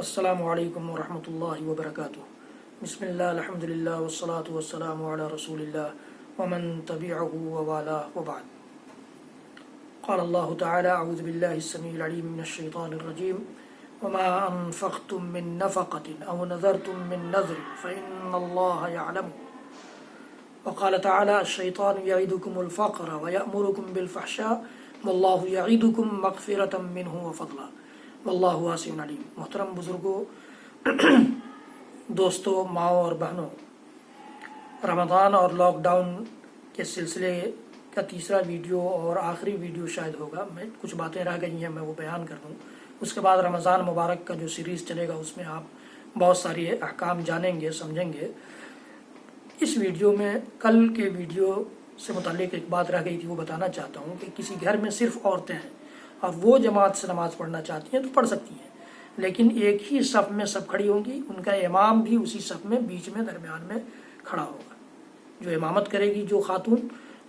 السلام علیکم ورحمۃ اللہ وبرکاتہ۔ بسم اللہ الحمد للہ والصلاة والسلام علی رسول اللہ ومن تبعہ ووالاه وبعد۔ قال اللہ تعالی اعوذ باللہ السمیع العلیم من الشیطان الرجیم وما انفقتم من نفقة او نذرتم من نذر فإن اللہ یعلم۔ وقال تعالی الشیطان یعدکم الفقر ویأمرکم بالفحشاء واللہ یعدکم مغفرة منہ وفضلا واللہ واسع علیم۔ محترم بزرگوں، دوستوں، ماؤں اور بہنوں، رمضان اور لاک ڈاؤن کے سلسلے کا تیسرا ویڈیو اور آخری ویڈیو شاید ہوگا۔ میں کچھ باتیں رہ گئی ہیں، میں وہ بیان کر دوں۔ اس کے بعد رمضان مبارک کا جو سیریز چلے گا اس میں آپ بہت ساری احکام جانیں گے، سمجھیں گے۔ اس ویڈیو میں کل کے ویڈیو سے متعلق ایک بات رہ گئی تھی، وہ بتانا چاہتا ہوں کہ کسی گھر میں صرف عورتیں ہیں اور وہ جماعت سے نماز پڑھنا چاہتی ہیں تو پڑھ سکتی ہیں، لیکن ایک ہی صف میں سب کھڑی ہوں گی، ان کا امام بھی اسی صف میں بیچ میں درمیان میں کھڑا ہوگا۔ جو امامت کرے گی جو خاتون،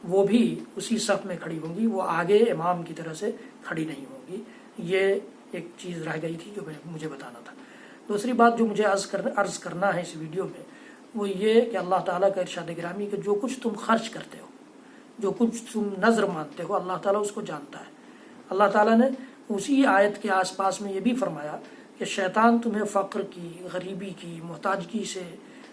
وہ بھی اسی صف میں کھڑی ہوں گی، وہ آگے امام کی طرح سے کھڑی نہیں ہوں گی۔ یہ ایک چیز رہ گئی تھی جو مجھے بتانا تھا۔ دوسری بات جو مجھے عرض کرنا ہے اس ویڈیو میں، وہ یہ کہ اللہ تعالیٰ کا ارشاد گرامی کہ جو کچھ تم خرچ کرتے ہو، جو کچھ تم نذر مانتے ہو، اللہ تعالیٰ اس کو جانتا ہے۔ اللہ تعالیٰ نے اسی آیت کے آس پاس میں یہ بھی فرمایا کہ شیطان تمہیں فقر کی، غریبی کی، محتاجگی سے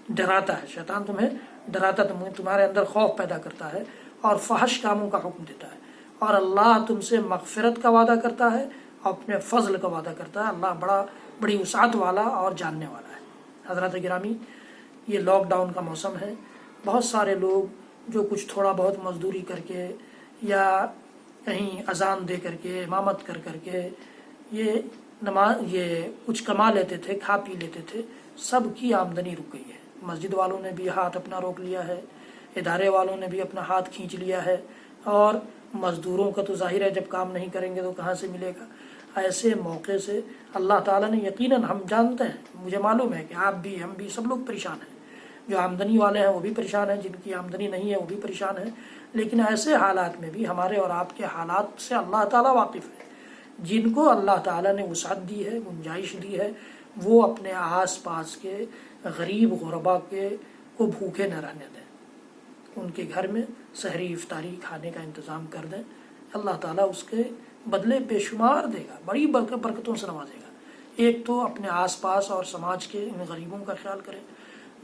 ڈراتا ہے۔ شیطان تمہیں ڈراتا ہے، تمہارے اندر خوف پیدا کرتا ہے اور فحش کاموں کا حکم دیتا ہے، اور اللہ تم سے مغفرت کا وعدہ کرتا ہے، اپنے فضل کا وعدہ کرتا ہے۔ اللہ بڑی وسعت والا اور جاننے والا ہے۔ حضرات گرامی، یہ لاک ڈاؤن کا موسم ہے۔ بہت سارے لوگ جو کچھ تھوڑا بہت مزدوری کر کے یا کہیں اذان دے کر کے، امامت کر کے یہ کچھ کما لیتے تھے، کھا پی لیتے تھے، سب کی آمدنی رک گئی ہے۔ مسجد والوں نے بھی ہاتھ اپنا روک لیا ہے، ادارے والوں نے بھی اپنا ہاتھ کھینچ لیا ہے، اور مزدوروں کا تو ظاہر ہے جب کام نہیں کریں گے تو کہاں سے ملے گا۔ ایسے موقع سے اللہ تعالیٰ نے یقیناً، ہم جانتے ہیں، مجھے معلوم ہے کہ آپ بھی، ہم بھی، سب لوگ پریشان ہیں۔ جو آمدنی والے ہیں وہ بھی پریشان ہیں، جن کی آمدنی نہیں ہے وہ بھی پریشان ہیں، لیکن ایسے حالات میں بھی ہمارے اور آپ کے حالات سے اللہ تعالیٰ واقف ہے۔ جن کو اللہ تعالیٰ نے وسعت دی ہے، گنجائش دی ہے، وہ اپنے آس پاس کے غریب غربا کو بھوکے نہ رہنے دیں، ان کے گھر میں سحری افطاری کھانے کا انتظام کر دیں۔ اللہ تعالیٰ اس کے بدلے بے شمار دے گا، بڑی برکتوں سے نوازے گا۔ ایک تو اپنے آس پاس اور سماج کے ان غریبوں کا خیال کریں،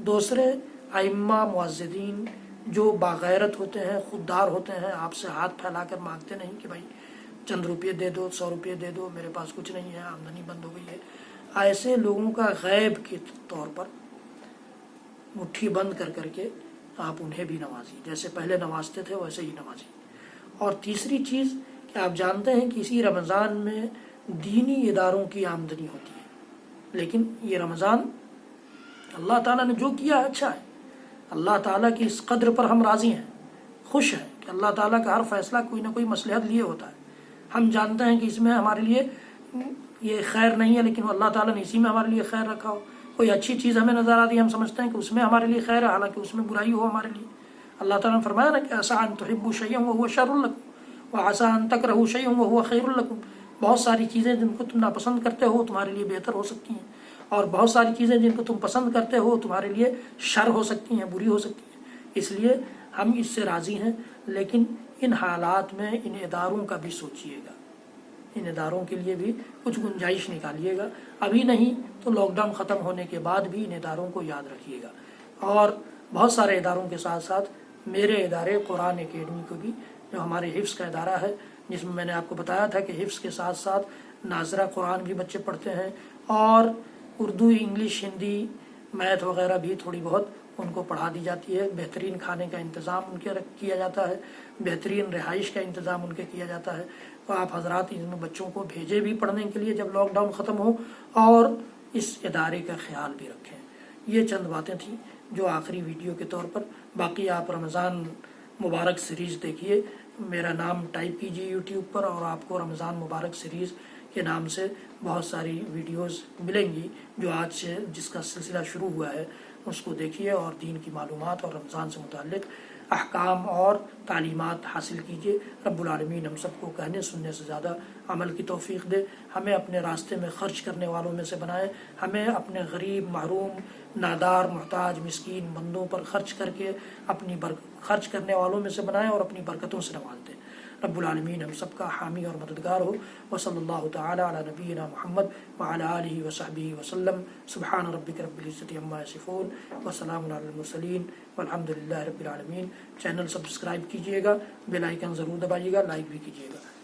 دوسرے ائمہ معززین جو باغیرت ہوتے ہیں، خوددار ہوتے ہیں، آپ سے ہاتھ پھیلا کر مانگتے نہیں کہ بھائی چند روپے دے دو، 100 روپے دے دو، میرے پاس کچھ نہیں ہے، آمدنی بند ہو گئی ہے۔ ایسے لوگوں کا غیب کے طور پر مٹھی بند کر کے آپ انہیں بھی نوازیں، جیسے پہلے نوازتے تھے ویسے ہی نوازیں۔ اور تیسری چیز کہ آپ جانتے ہیں کہ اسی رمضان میں دینی اداروں کی آمدنی ہوتی ہے، لیکن یہ رمضان اللہ تعالیٰ نے جو کیا ہے اچھا ہے۔ اللہ تعالیٰ کی اس قدر پر ہم راضی ہیں، خوش ہیں کہ اللہ تعالیٰ کا ہر فیصلہ کوئی نہ کوئی مصلحت لیے ہوتا ہے۔ ہم جانتے ہیں کہ اس میں ہمارے لیے یہ خیر نہیں ہے، لیکن اللہ تعالیٰ نے اسی میں ہمارے لیے خیر رکھا ہو۔ کوئی اچھی چیز ہمیں نظر آتی ہے، ہم سمجھتے ہیں کہ اس میں ہمارے لیے خیر ہے، حالانکہ اس میں برائی ہو ہمارے لیے۔ اللہ تعالیٰ نے فرمایا نا کہ عسیٰ ان تحبوا شیئا وہو شر لکم وعسیٰ ان تکرہوا شیئا وہو خیر لکم۔ بہت ساری چیزیں جن کو تم ناپسند کرتے ہو تمہارے لیے بہتر ہو سکتی ہیں، اور بہت ساری چیزیں جن کو تم پسند کرتے ہو تمہارے لیے شر ہو سکتی ہیں، بری ہو سکتی ہیں۔ اس لیے ہم اس سے راضی ہیں، لیکن ان حالات میں ان اداروں کا بھی سوچیے گا، ان اداروں کے لیے بھی کچھ گنجائش نکالیے گا۔ ابھی نہیں تو لاک ڈاؤن ختم ہونے کے بعد بھی ان اداروں کو یاد رکھیے گا۔ اور بہت سارے اداروں کے ساتھ ساتھ میرے ادارے قرآن اکیڈمی کو بھی، جو ہمارے حفظ کا ادارہ ہے، جس میں نے آپ کو بتایا تھا کہ حفظ کے ساتھ ساتھ ناظرہ قرآن بھی بچے پڑھتے ہیں، اور اردو، انگلش، ہندی، میتھ وغیرہ بھی تھوڑی بہت ان کو پڑھا دی جاتی ہے۔ بہترین کھانے کا انتظام ان کے کیا جاتا ہے، بہترین رہائش کا انتظام ان کے کیا جاتا ہے۔ تو آپ حضرات ان بچوں کو بھیجے بھی پڑھنے کے لیے جب لاک ڈاؤن ختم ہو، اور اس ادارے کا خیال بھی رکھیں۔ یہ چند باتیں تھیں جو آخری ویڈیو کے طور پر۔ باقی آپ رمضان مبارک سیریز دیکھیے، میرا نام ٹائپ کیجیے یوٹیوب پر، اور آپ کو رمضان مبارک سیریز کے نام سے بہت ساری ویڈیوز ملیں گی، جو آج سے جس کا سلسلہ شروع ہوا ہے اس کو دیکھیے، اور دین کی معلومات اور رمضان سے متعلق احکام اور تعلیمات حاصل کیجیے۔ رب العالمین ہم سب کو کہنے سننے سے زیادہ عمل کی توفیق دے، ہمیں اپنے راستے میں خرچ کرنے والوں میں سے بنائے، ہمیں اپنے غریب، محروم، نادار، محتاج، مسکین بندوں پر خرچ کر کے خرچ کرنے والوں میں سے بنائے اور اپنی برکتوں سے نواز دے۔ رب العالمین ہم سب کا حامی اور مددگار ہو۔ وصلی اللہ تعالی علی نبینا محمد وعلی آلہ وصحبہ وسلم۔ سبحان ربک رب العزۃ عما یصفون وسلام علی المرسلین والحمد للہ رب العالمین۔ چینل سبسکرائب کیجیے گا، بیل آئیکن ضرور دبائیے گا، لائک بھی کیجیے گا۔